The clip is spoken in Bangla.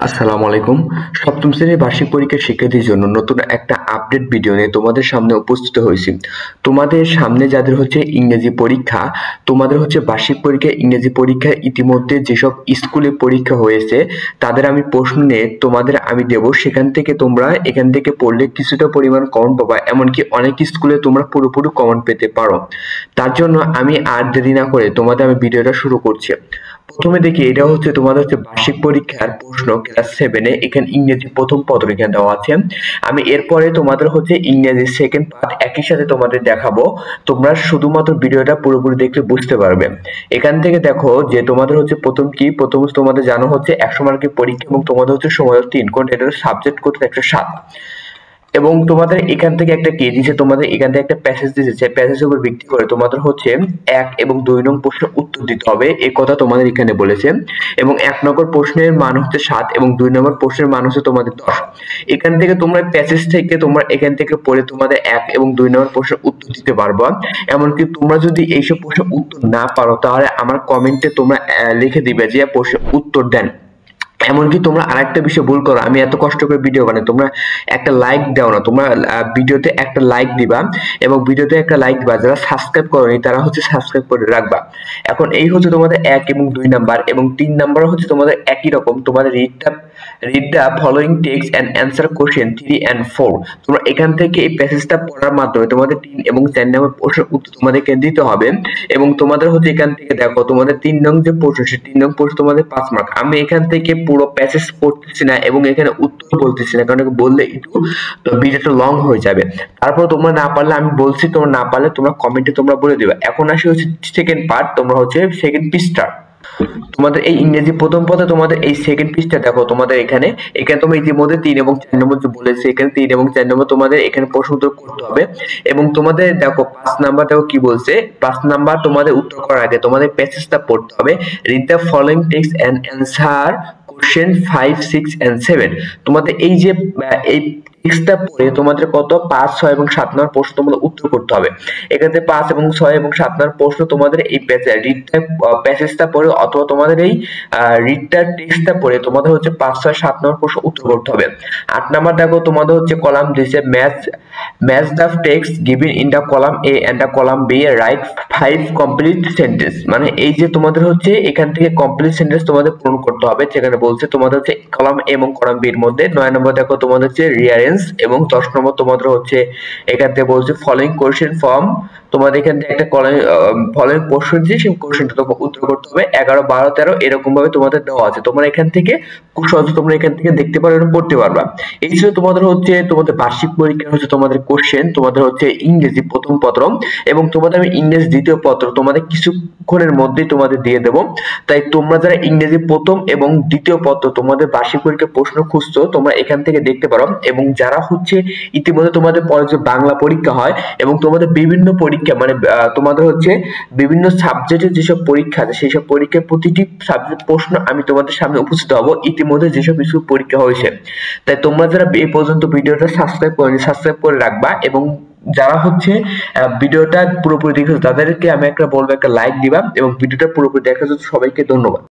আসসালামু আলাইকুম। সপ্তম শ্রেণীর বার্ষিক পরীক্ষার শিক্ষার্থীদের জন্য নতুন একটা আপডেট ভিডিও নিয়ে তোমাদের সামনে উপস্থিত হয়েছি। তোমাদের সামনে যাদের হচ্ছে ইংরেজি পরীক্ষা, তোমাদের হচ্ছে বার্ষিক পরীক্ষা ইংরেজি পরীক্ষা ইতিমধ্যে যেসব স্কুলে পরীক্ষা হয়েছে তাদের আমি প্রশ্ন নিয়ে তোমাদের আমি দেব। সেখান থেকে তোমরা এখান থেকে পড়লে কিছুটা পরিমাণ কমন পাবা, এমনকি অনেক স্কুলে তোমরা পুরোপুরি কমন পেতে পারো। তার জন্য আমি আর দেরি না করে তোমাদের আমি ভিডিওটা শুরু করছি। প্রথমে দেখি এটা হচ্ছে তোমাদের হচ্ছে বার্ষিক পরীক্ষার প্রশ্ন ক্লাস 7 এ। এখানে ইংরেজি প্রথম পত্র এখানে দেওয়া আছে। আমি এরপরে তোমাদের হচ্ছে ইংরেজি সেকেন্ড পার্ট একই সাথে তোমাদের দেখাবো। তোমরা শুধুমাত্র ভিডিওটা পুরোপুরি দেখলে বুঝতে পারবে। এখান থেকে দেখো যে তোমাদের হচ্ছে প্রথম তোমাদের জানো হচ্ছে 100 মার্কের পরীক্ষা এবং তোমাদের হচ্ছে সময় 3 কোন এটার সাবজেক্ট করতে 107 এবং তোমাদের এখান থেকে একটা কি দিয়েছে, তোমাদের এখান থেকে একটা প্যাসেজ দিয়েছে। প্যাসেজের উপর ভিত্তি করে তোমাদের হচ্ছে 1 এবং 2 নং প্রশ্নের উত্তর দিতে হবে, এই কথা তোমাদের এখানে বলেছে। এবং 1 নম্বর প্রশ্নের মান হচ্ছে 7 এবং 2 নম্বর প্রশ্নের মান হচ্ছে তোমাদের 10। এখান থেকে তোমরা প্যাসেজ থেকে তোমরা এখান থেকে পড়ে তোমাদের 1 এবং 2 নম্বর প্রশ্নের উত্তর দিতে পারবা। এমনকি তোমরা যদি এইসব প্রশ্নের উত্তর না পারো তাহলে আমার কমেন্টে তোমরা লিখে দিবে যে প্রশ্নের উত্তর দেন। এমনকি তোমরা আরেকটা বিষয় ভুল করো, আমি এত কষ্ট করে ভিডিও বানাই তোমরা একটা লাইক দাও না। তোমরা ভিডিওতে একটা লাইক দিবা এবং ভিডিওতে একটা লাইক দিবা, যারা সাবস্ক্রাইব করোনি তারা হচ্ছে সাবস্ক্রাইব করে রাখবা। এখন এই হচ্ছে তোমাদের 1 এবং 2 নাম্বার এবং 3 নাম্বার হচ্ছে তোমাদের একই রকম। তোমাদের read the following text and answer question 3 and 4। তোমরা এখান থেকে এই প্যাসেজটা পড়ার মাধ্যমে তোমাদের 3 এবং 4 নম্বর প্রশ্নের উত্তর তোমাদেরকে দিতে হবে। এবং তোমাদের হচ্ছে এখান থেকে দেখো তোমাদের 3 নং যে প্রশ্ন সেই 3 নং প্রশ্ন তোমাদের 5 মার্ক। আমি এখান থেকে পুরো প্যাসেজ পড়তেছি না এবং এখানে উত্তর বলতেছি না, কারণ বললে একটু তো ভিডিওটা লং হয়ে যাবে। তারপর তোমরা না পারলে আমি বলছি, তোমরা না পারলে তোমরা কমেন্টে তোমরা বলে দিবে। এখন আসি হচ্ছে সেকেন্ড পার্ট, তোমরা হচ্ছে সেকেন্ড পৃষ্ঠা। তোমাদের এই ইংরেজি প্রথম পথে তোমাদের এই সেকেন্ড পৃষ্ঠা দেখো। তোমাদের এখানে তোমরা ইতিমধ্যে 3 এবং 4 নম্বর যে বলেছে, এখানে 3 এবং 4 নম্বর তোমাদের এখানে প্রশ্ন উত্তর করতে হবে। এবং তোমাদের দেখো 5 নাম্বার দেখো কি বলছে। 5 নাম্বার তোমাদের উত্তর করার আগে তোমাদের প্যাসেজটা পড়তে হবে। Read the following text and answer question 5, 6 and 7। তোমাদের এই যে এই টেক্সটটা পড়ে তোমাদের কত 5, 6 এবং 7 নম্বর প্রশ্ন তোমাদের উত্তর করতে হবে। এখানে 5 এবং 6 এবং 7 নম্বর প্রশ্ন তোমাদের এই প্যাসেজটা পড়ে অথবা তোমাদের এই রিডটা টেক্সটটা পড়ে তোমাদের হচ্ছে 5, 6, 7 নম্বর প্রশ্ন উত্তর করতে হবে। 8 নাম্বার দেখো তোমাদের হচ্ছে কলাম দিয়েছে match the text given in the column A and the column B write 5 complete sentence. মানে এই যে তোমাদের হচ্ছে এখান থেকে কমপ্লিট সেন্টেন্স তোমাদের পূরণ করতে হবে। যেখানে বলছে তোমাদের হচ্ছে কলাম এ এবং কলাম বি এর মধ্যে। 9 নম্বর দেখো তোমাদের হচ্ছে রিয়ারেন্স এবং 10 নম্বর তোমাদের হচ্ছে এখান থেকে বলছে ফলোইং কোশ্চেন ফর্ম। তোমাদের এখান থেকে একটা ফলোইং প্রশ্ন দিয়ে সেই কোশ্চেনটা তোমাকে উত্তর করতে হবে। 11, 12, 13 এরকম ভাবে তোমাদের দেওয়া আছে। তোমরা এখান থেকে খুব সহজে তোমরা এখান থেকে দেখতে পারো এবং পড়তে পারবা। এই ছিল তোমাদের হচ্ছে তোমাদের বার্ষিক পরীক্ষা হচ্ছে তোমাদের কোশ্চেন। তোমাদের হচ্ছে ইংরেজি প্রথম পত্র এবং তোমাদের আমি ইংরেজি দ্বিতীয় পত্র তোমাদের কিছুক্ষণের মধ্যেই তোমাদের দিয়ে দেব। তাই তোমরা যারা ইংরেজি প্রথম এবং দ্বিতীয় পত্র তোমাদের বার্ষিক পরীক্ষার প্রশ্ন খুঁজছো তোমরা এখান থেকে দেখতে পারো। এবং যারা হচ্ছে ইতিমধ্যে তোমাদের পরে যে বাংলা পরীক্ষা হয় এবং তোমাদের বিভিন্ন পরীক্ষা মানে তোমাদের হচ্ছে বিভিন্ন সাবজেক্টের যেসব পরীক্ষা আছে সেই সব পরীক্ষার প্রতিটি সাবজেক্ট প্রশ্ন আমি তোমাদের সামনে উপস্থিত হব ইতিমধ্যে যেসব কিছু পরীক্ষা হয়েছে। তাই তোমরা যারা এই পর্যন্ত ভিডিওটা সাবস্ক্রাইব করনি সাবস্ক্রাইব করে রাখবা এবং যারা হচ্ছে ভিডিওটা পুরোপুরি দেখেছো তাদেরকে আমি একটা বলবো একটা লাইক দিবা এবং ভিডিওটা পুরোপুরি দেখার জন্য সবাইকে ধন্যবাদ।